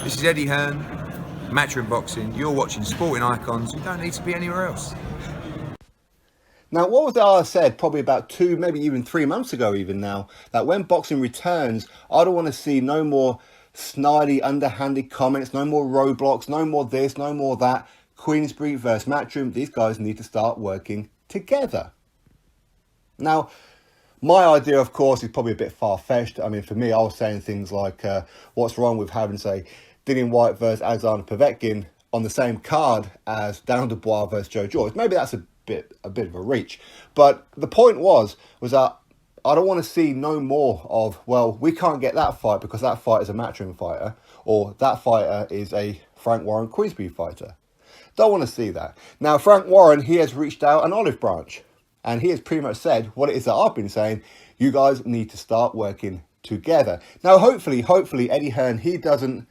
This is Eddie Hearn, MATCHROOM Boxing. You're watching Sporting Icons. You don't need to be anywhere else. Now, what was it I said probably about 2, maybe even 3 months ago even now, that when boxing returns, I don't want to see no more snidey, underhanded comments, no more roadblocks, no more this, no more that. Queensberry versus MATCHROOM, these guys need to start working together. Now, my idea, of course, is probably a bit far-fetched. I mean, for me, I was saying things like, what's wrong with having, say, Dillian Whyte versus Alexander Povetkin on the same card as Daniel Dubois versus Joe George? Maybe that's a bit of a reach. But the point was that I don't want to see no more of, well, we can't get that fight because that fight is a MATCHROOM fighter, or that fighter is a Frank Warren Queensberry fighter. Don't want to see that. Now, Frank Warren, he has reached out an olive branch. And he has pretty much said what it is that I've been saying. You guys need to start working together. Now, hopefully, Eddie Hearn, he doesn't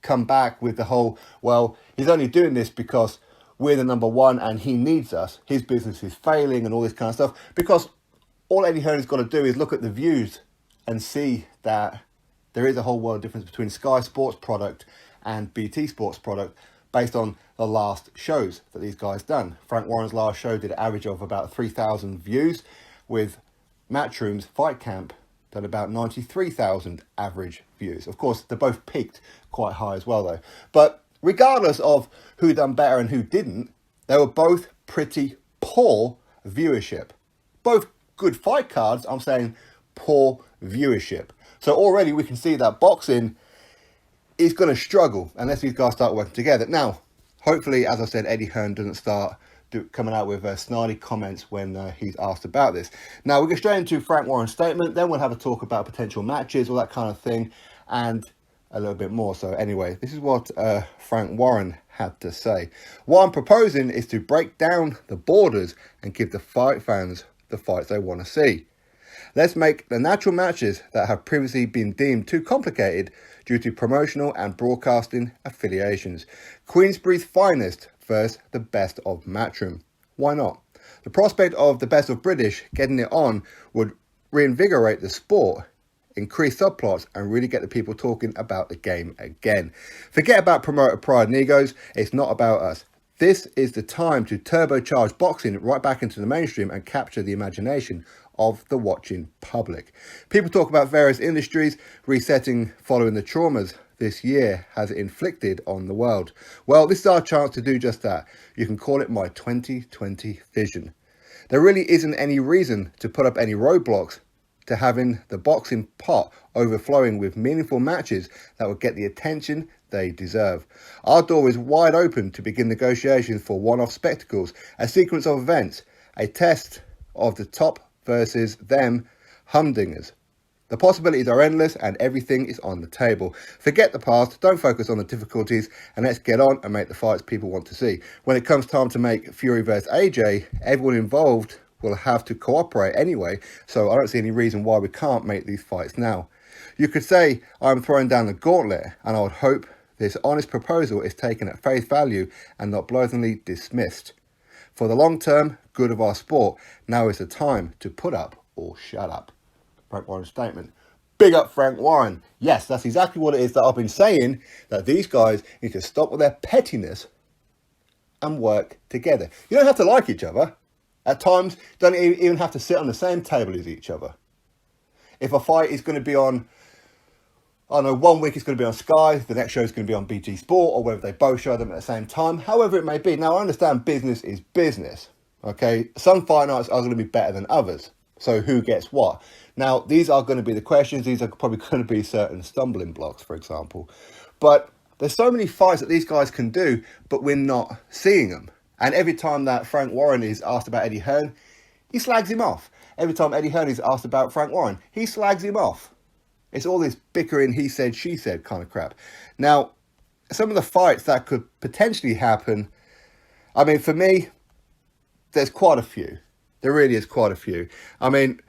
come back with the whole, well, he's only doing this because we're the number one and he needs us. His business is failing and all this kind of stuff. Because all Eddie Hearn has got to do is look at the views and see that there is a whole world of difference between Sky Sports product and BT Sports product based on the last shows that these guys done. Frank Warren's last show did an average of about 3,000 views, with MATCHROOM's Fight Camp done about 93,000 average views. Of course, they both peaked quite high as well though. But regardless of who done better and who didn't, they were both pretty poor viewership. Both good fight cards, I'm saying poor viewership. So already we can see that boxing is going to struggle unless these guys start working together. Now, hopefully, as I said, Eddie Hearn doesn't start coming out with snarly comments when he's asked about this. Now, we'll go straight into Frank Warren's statement. Then we'll have a talk about potential matches, all that kind of thing, and a little bit more. So anyway, this is what Frank Warren had to say. What I'm proposing is to break down the borders and give the fight fans the fights they want to see. Let's make the natural matches that have previously been deemed too complicated due to promotional and broadcasting affiliations. Queensberry's finest versus the best of MATCHROOM. Why not? The prospect of the best of British getting it on would reinvigorate the sport, increase subplots, and really get the people talking about the game again. Forget about promoter pride and egos. It's not about us. This is the time to turbocharge boxing right back into the mainstream and capture the imagination of the watching public. People talk about various industries resetting following the traumas this year has inflicted on the world. Well, this is our chance to do just that. You can call it my 2020 vision. There really isn't any reason to put up any roadblocks to having the boxing pot overflowing with meaningful matches that will get the attention they deserve. Our door is wide open to begin negotiations for one-off spectacles, a sequence of events, a test of the top versus them humdingers. The possibilities are endless and everything is on the table. Forget the past, don't focus on the difficulties, and let's get on and make the fights people want to see. When it comes time to make Fury versus AJ, everyone involved will have to cooperate anyway, so I don't see any reason why we can't make these fights now. You could say I'm throwing down the gauntlet, and I would hope this honest proposal is taken at face value and not blithely dismissed. For the long-term good of our sport, now is the time to put up or shut up. Frank Warren's statement. Big up Frank Warren. Yes, that's exactly what it is that I've been saying, that these guys need to stop with their pettiness and work together. You don't have to like each other. At times, you don't even have to sit on the same table as each other. If a fight is going to be on, I don't know, 1 week it's going to be on Sky, the next show is going to be on BT Sport, or whether they both show them at the same time, however it may be. Now, I understand business is business, okay? Some fight nights are going to be better than others. So who gets what? Now, these are going to be the questions. These are probably going to be certain stumbling blocks, for example. But there's so many fights that these guys can do, but we're not seeing them. And every time that Frank Warren is asked about Eddie Hearn, he slags him off. Every time Eddie Hearn is asked about Frank Warren, he slags him off. It's all this bickering, he said, she said kind of crap. Now, some of the fights that could potentially happen, I mean, for me, there's quite a few. There really is quite a few. I mean,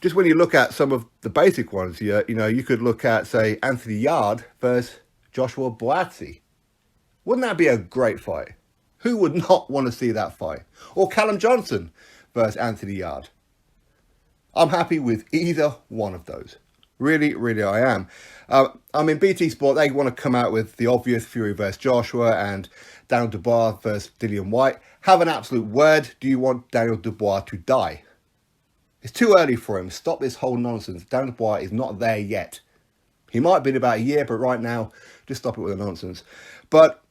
just when you look at some of the basic ones, you know, you could look at, say, Anthony Yarde versus Joshua Buatsi. Wouldn't that be a great fight? Who would not want to see that fight? Or Callum Johnson versus Anthony Yarde. I'm happy with either one of those. Really, really I am. I mean, BT Sport, they want to come out with the obvious Fury versus Joshua and Daniel Dubois versus Dillian White. Have an absolute word. Do you want Daniel Dubois to die? It's too early for him. Stop this whole nonsense. Daniel Dubois is not there yet. He might be in about a year, but right now, just stop it with the nonsense. But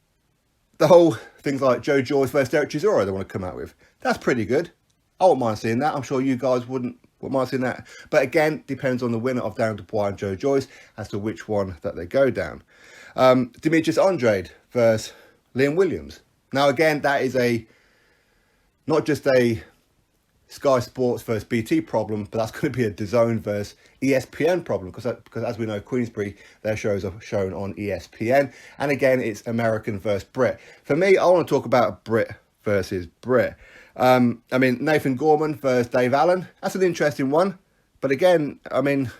the whole things like Joe Joyce versus Derek Chisora they want to come out with, that's pretty good. I wouldn't mind seeing that. I'm sure you guys wouldn't mind seeing that. But again, depends on the winner of Daniel Dubois and Joe Joyce as to which one that they go down. Demetrius Andrade versus Liam Williams. Now again, that is not just a Sky Sports versus BT problem, but that's going to be a DAZN versus ESPN problem because as we know, Queensberry, their shows are shown on ESPN. And again, it's American versus Brit. For me, I want to talk about Brit versus Brit. I mean, Nathan Gorman versus Dave Allen. That's an interesting one. But again, I mean,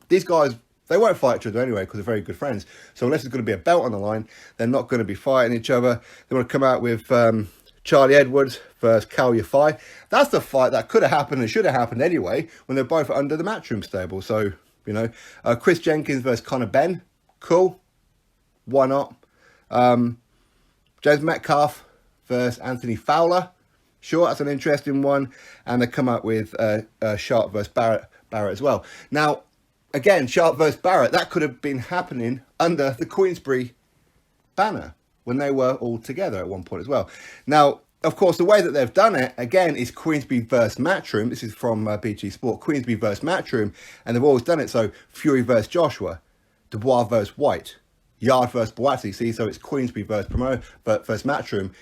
these guys, they won't fight each other anyway because they're very good friends. So unless there's going to be a belt on the line, they're not going to be fighting each other. They want to come out with Charlie Edwards versus Cal Yafai. That's the fight that could have happened and should have happened anyway when they're both under the Matchroom stable. So, you know, Chris Jenkins versus Conor Benn. Cool. Why not? James Metcalf versus Anthony Fowler. Sure, that's an interesting one. And they come up with Sharp versus Barrett as well. Now, again, Sharp versus Barrett, that could have been happening under the Queensberry banner when they were all together at one point as well. Now, of course, the way that they've done it, again, is Queensberry versus Matchroom. This is from BT Sport. Queensberry versus Matchroom. And they've always done it. So, Fury versus Joshua. Dubois versus White. Yard versus Boatsy. See, so it's Queensberry versus Matchroom.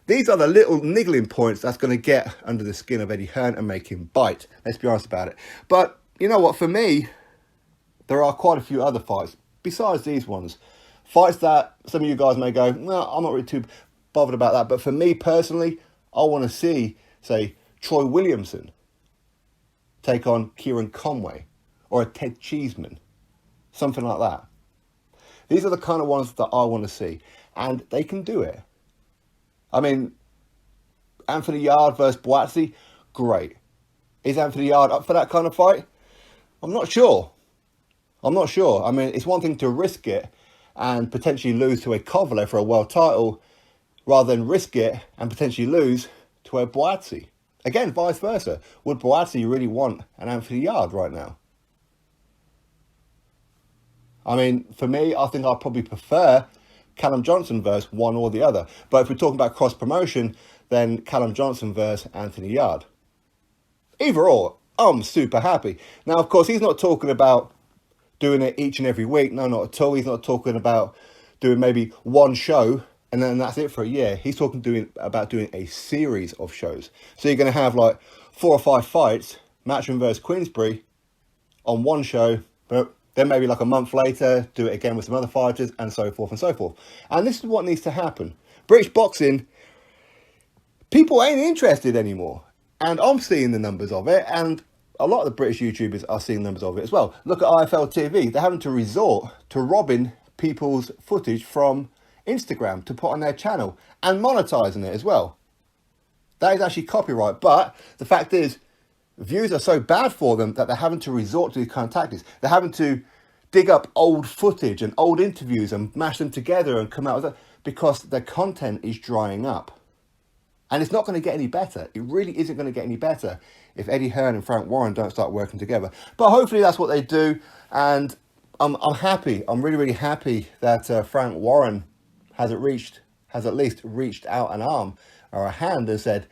These are the little niggling points that's going to get under the skin of Eddie Hearn and make him bite. Let's be honest about it. But, you know what, for me, there are quite a few other fights besides these ones. Fights that some of you guys may go, no, I'm not really too bothered about that. But for me personally, I want to see, say, Troy Williamson take on Kieran Conway or a Ted Cheeseman. Something like that. These are the kind of ones that I want to see. And they can do it. I mean, Anthony Yard versus Boatsy, great. Is Anthony Yard up for that kind of fight? I'm not sure. I mean, it's one thing to risk it and potentially lose to a Kovalev for a world title rather than risk it and potentially lose to a Boatsy. Again, vice versa. Would Boatsy really want an Anthony Yard right now? I mean, for me, I think I'd probably prefer Callum Johnson versus one or the other. But if we're talking about cross-promotion, then Callum Johnson versus Anthony Yard. Either or, I'm super happy. Now, of course, he's not talking about doing it each and every week. No, not at all. He's not talking about doing maybe one show and then that's it for a year. He's talking about doing a series of shows. So you're going to have like 4 or 5 fights, Matchroom versus Queensberry, on one show, but then maybe like a month later, do it again with some other fighters, and so forth and so forth. And this is what needs to happen. British boxing, people ain't interested anymore. And I'm seeing the numbers of it, and a lot of the British YouTubers are seeing numbers of it as well. Look at IFL TV. They're having to resort to robbing people's footage from Instagram to put on their channel and monetizing it as well. That is actually copyright. But the fact is, views are so bad for them that they're having to resort to these kind of tactics. They're having to dig up old footage and old interviews and mash them together and come out with that because their content is drying up. And it's not going to get any better. It really isn't going to get any better if Eddie Hearn and Frank Warren don't start working together. But hopefully that's what they do. And I'm happy. I'm really, really happy that Frank Warren has at least reached out an arm or a hand and said,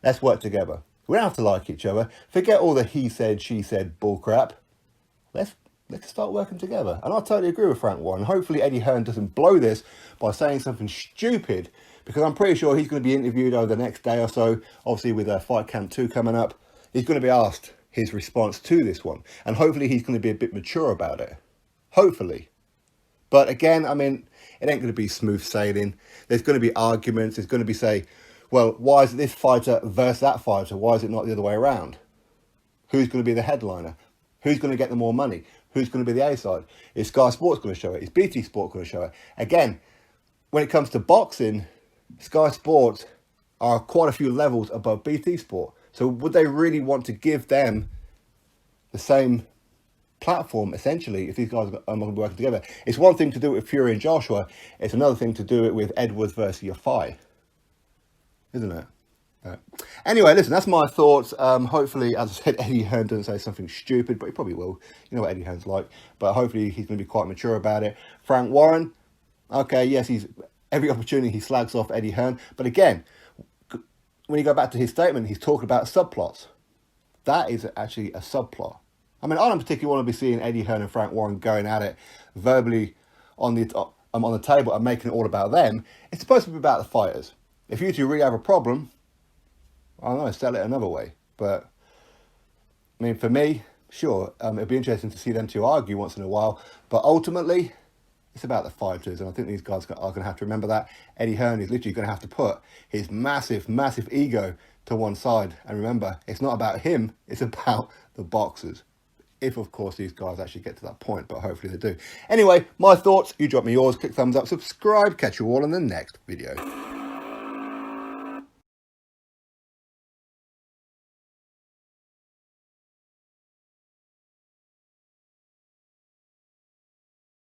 let's work together. We don't have to like each other. Forget all the he said, she said bullcrap. Let's start working together. And I totally agree with Frank Warren. Hopefully Eddie Hearn doesn't blow this by saying something stupid, because I'm pretty sure he's going to be interviewed over the next day or so. Obviously with Fight Camp 2 coming up, he's going to be asked his response to this one. And hopefully he's going to be a bit mature about it. Hopefully. But again, I mean, it ain't going to be smooth sailing. There's going to be arguments. There's going to be, say, well, why is it this fighter versus that fighter? Why is it not the other way around? Who's going to be the headliner? Who's going to get the more money? Who's going to be the A-side? Is Sky Sports going to show it? Is BT Sport going to show it? Again, when it comes to boxing, Sky Sports are quite a few levels above BT Sport. So would they really want to give them the same platform, essentially, if these guys are going to be working together. It's one thing to do it with Fury and Joshua. It's another thing to do it with Edwards versus Yafai. Isn't it? Anyway, listen, that's my thoughts. Hopefully, as I said, Eddie Hearn doesn't say something stupid, but he probably will. You know what Eddie Hearn's like. But hopefully he's going to be quite mature about it. Frank Warren, okay, yes, he's every opportunity he slags off Eddie Hearn. But again, when you go back to his statement, he's talking about subplots. That is actually a subplot. I mean, I don't particularly want to be seeing Eddie Hearn and Frank Warren going at it verbally on the table and making it all about them. It's supposed to be about the fighters. If you two really have a problem, I don't know, sell it another way. But, I mean, for me, sure, it'd be interesting to see them two argue once in a while. But ultimately, it's about the fighters. And I think these guys are going to have to remember that. Eddie Hearn is literally going to have to put his massive, massive ego to one side. And remember, it's not about him. It's about the boxers. If, of course, these guys actually get to that point. But hopefully they do. Anyway, my thoughts. You drop me yours. Click thumbs up. Subscribe. Catch you all in the next video.